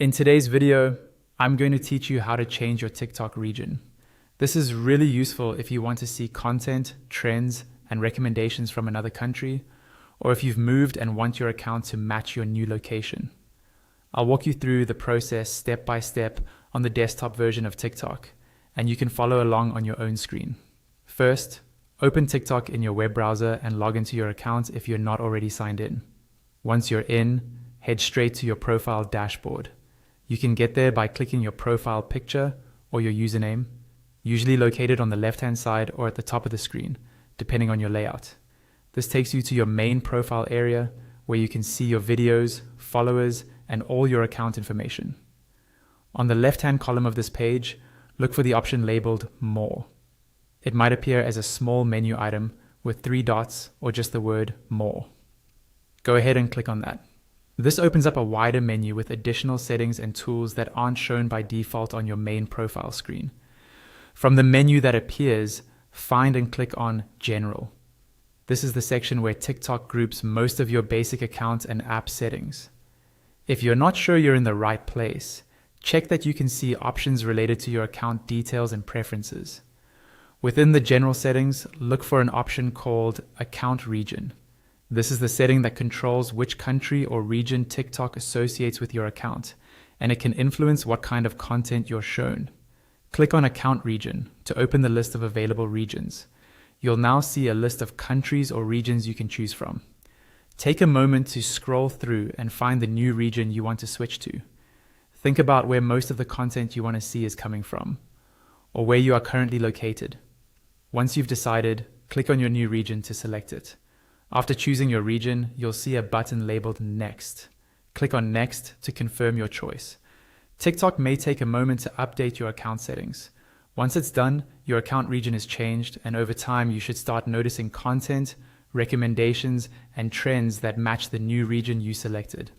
In today's video, I'm going to teach you how to change your TikTok region. This is really useful if you want to see content, trends, and recommendations from another country, or if you've moved and want your account to match your new location. I'll walk you through the process step by step on the desktop version of TikTok, and you can follow along on your own screen. First, open TikTok in your web browser and log into your account if you're not already signed in. Once you're in, head straight to your profile dashboard. You can get there by clicking your profile picture or your username, usually located on the left-hand side or at the top of the screen, depending on your layout. This takes you to your main profile area where you can see your videos, followers, and all your account information. On the left-hand column of this page, look for the option labeled More. It might appear as a small menu item with 3 dots or just the word More. Go ahead and click on that. This opens up a wider menu with additional settings and tools that aren't shown by default on your main profile screen. From the menu that appears, find and click on General. This is the section where TikTok groups most of your basic account and app settings. If you're not sure you're in the right place, check that you can see options related to your account details and preferences. Within the general settings, look for an option called Account Region. This is the setting that controls which country or region TikTok associates with your account, and it can influence what kind of content you're shown. Click on Account Region to open the list of available regions. You'll now see a list of countries or regions you can choose from. Take a moment to scroll through and find the new region you want to switch to. Think about where most of the content you want to see is coming from, or where you are currently located. Once you've decided, click on your new region to select it. After choosing your region, you'll see a button labeled Next. Click on Next to confirm your choice. TikTok may take a moment to update your account settings. Once it's done, your account region is changed, and over time you should start noticing content, recommendations, and trends that match the new region you selected.